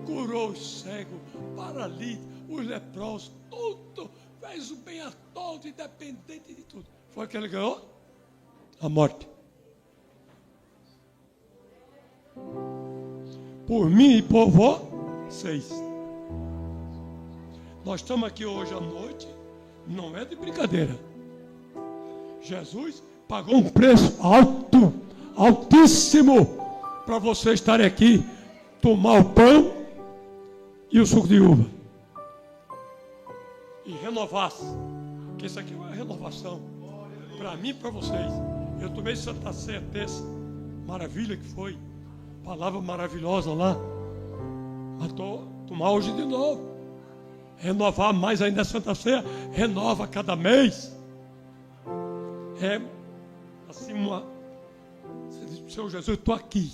curou os cegos, paralíticos, os leprosos, tudo. Fez o bem a todos, independente de tudo. Foi o que ele ganhou? A morte. Por mim e por vocês. Nós estamos aqui hoje à noite, não é de brincadeira. Jesus pagou um preço alto, altíssimo, para você estar aqui, tomar o pão e o suco de uva. E renovar-se. Porque isso aqui é uma renovação. Para mim e para vocês. Eu tomei Santa Ceia terça. Maravilha que foi. Palavra maravilhosa lá. Mas estou tomar hoje de novo. Renovar mais ainda a Santa Ceia. Renova cada mês. É assim uma... Você diz: Senhor Jesus, eu estou aqui.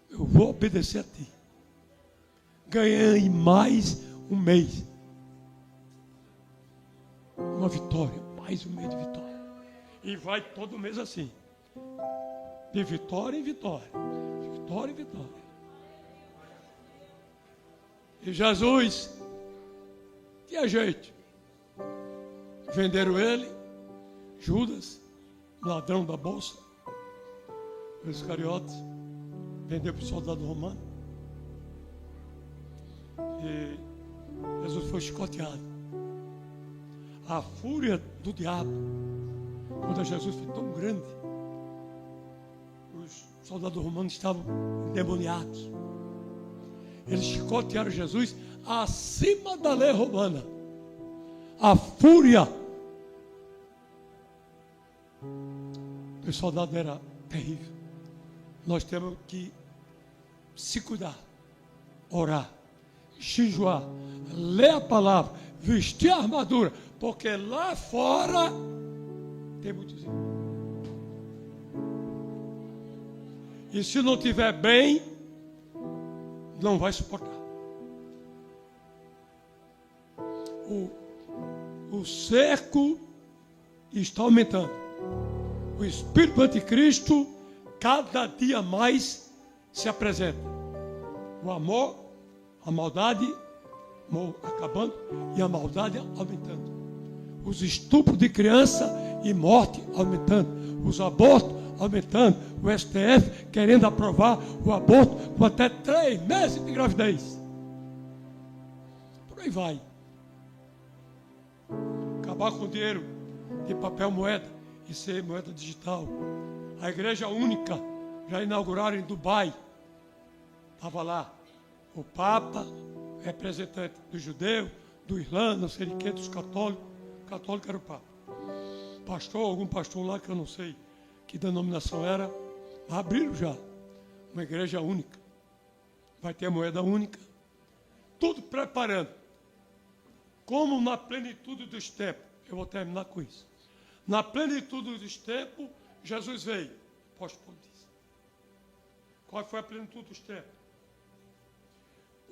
Eu vou obedecer a Ti. Ganhei mais um mês. Uma vitória, mais um mês de vitória. E vai todo mês assim. De vitória em vitória. De vitória em vitória. E Jesus tinha jeito. Venderam ele, Judas, ladrão da bolsa, os Iscariotes, vendeu para o soldado romano. E Jesus foi chicoteado. A fúria do diabo contra Jesus foi tão grande. Os soldados romanos estavam endemoniados. Eles chicotearam Jesus acima da lei romana. A fúria dos soldados era terrível. Nós temos que se cuidar, orar, jejuar, ler a palavra, vestir a armadura, porque lá fora tem muitos inimigos. E se não estiver bem, não vai suportar. O cerco está aumentando. O espírito do anticristo cada dia mais se apresenta. O amor A maldade acabando e a maldade aumentando. Os estupros de criança e morte aumentando. Os abortos aumentando. O STF querendo aprovar o aborto com até 3 meses de gravidez. Por aí vai. Acabar com o dinheiro de papel moeda e ser moeda digital. A igreja única já inauguraram em Dubai. Estava lá o Papa, representante do judeu, do islã, não sei de quê, dos católicos. O católico era o Papa. Pastor, algum pastor lá que eu não sei que denominação era, abriram já uma igreja única. Vai ter moeda única. Tudo preparando. Como na plenitude dos tempos. Eu vou terminar com isso. Na plenitude dos tempos, Jesus veio. O apóstolo Paulo disse. Qual foi a plenitude dos tempos?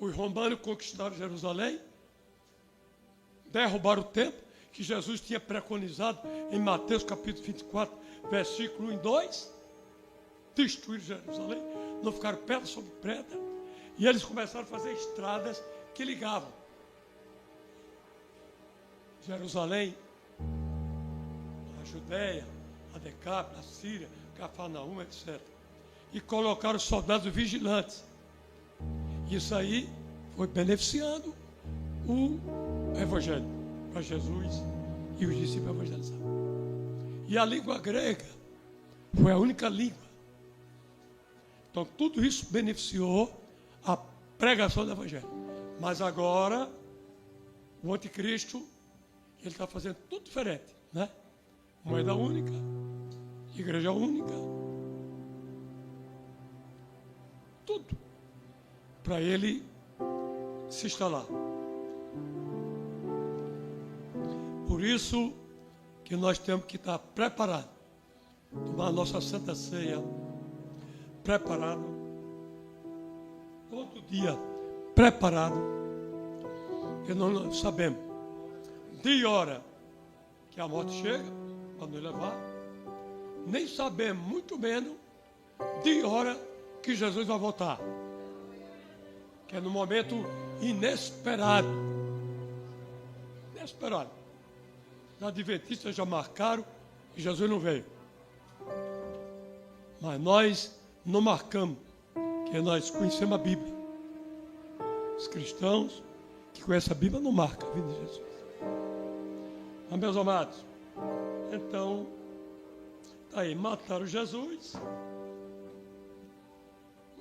Os romanos conquistaram Jerusalém, derrubaram o templo, que Jesus tinha preconizado em Mateus capítulo 24, versículo 1 e 2, destruíram Jerusalém, não ficaram pedra sobre pedra, e eles começaram a fazer estradas que ligavam Jerusalém, a Judéia, a Decápolis, a Síria, Cafarnaum, etc. E colocaram soldados vigilantes. Isso aí foi beneficiando o Evangelho para Jesus e os discípulos evangelizaram. E a língua grega foi a única língua. Então tudo isso beneficiou a pregação do Evangelho. Mas agora o anticristo ele está fazendo tudo diferente, né? Moeda única, igreja única, tudo para ele se instalar. Por isso que nós temos que estar preparados, tomar a nossa Santa Ceia preparado, todo dia preparado, porque não sabemos dia e hora que a morte chega para nos levar, nem sabemos, muito menos, dia e hora que Jesus vai voltar, que é no momento inesperado. Inesperado. Os adventistas já marcaram e Jesus não veio. Mas nós não marcamos, porque nós conhecemos a Bíblia. Os cristãos que conhecem a Bíblia não marcam a vida de Jesus. Mas, meus amados, então, tá aí, mataram Jesus,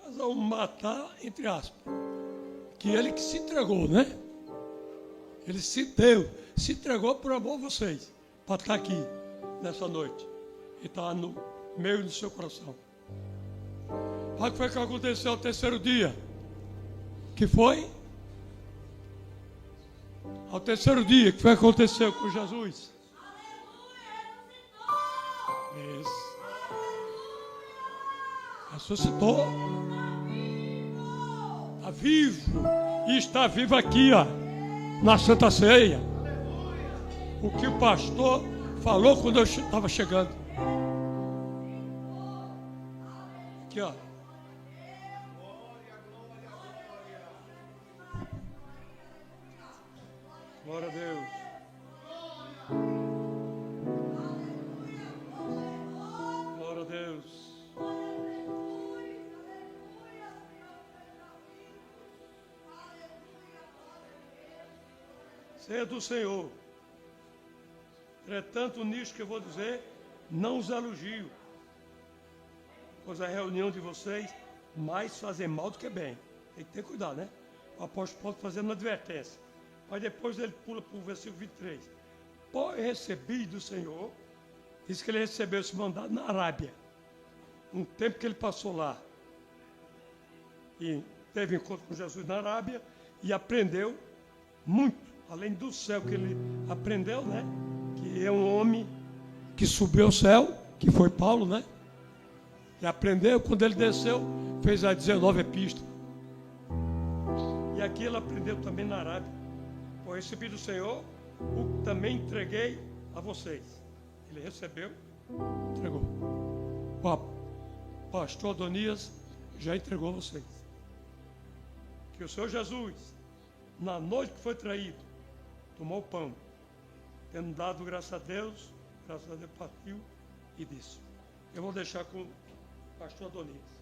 mas ao matar, entre aspas, que ele que se entregou, né? Ele se deu, se entregou por amor a vocês, para estar aqui nessa noite. E está no meio do seu coração. Olha o que foi que aconteceu ao terceiro dia. Que foi? Ao terceiro dia, que foi que aconteceu com Jesus? Isso. Ressuscitou. Está vivo. E está vivo aqui, ó, na Santa Ceia. O que o pastor falou quando eu estava chegando. Aqui, ó. Glória a Deus. Glória a Deus. Ceia do Senhor. Entretanto, nisso que eu vou dizer, não os elogio, pois a reunião de vocês mais fazem mal do que bem. Tem que ter cuidado, né? O apóstolo Paulo fazendo uma advertência. Mas depois ele pula para o versículo 23. Pois recebi do Senhor, diz que ele recebeu esse mandado na Arábia. Um tempo que ele passou lá. E teve encontro com Jesus na Arábia e aprendeu muito. Além do céu que ele aprendeu, né? Que é um homem que subiu ao céu, que foi Paulo, né? E aprendeu, quando ele desceu, fez as 19 epístolas. E aqui ele aprendeu também na Arábia. Por recebi do Senhor, o que também entreguei a vocês. Ele recebeu, entregou. O pastor Adonias já entregou a vocês. que o Senhor Jesus, na noite que foi traído, tomou o pão, tendo dado graças a Deus partiu e disse: eu vou deixar com o pastor Adonias.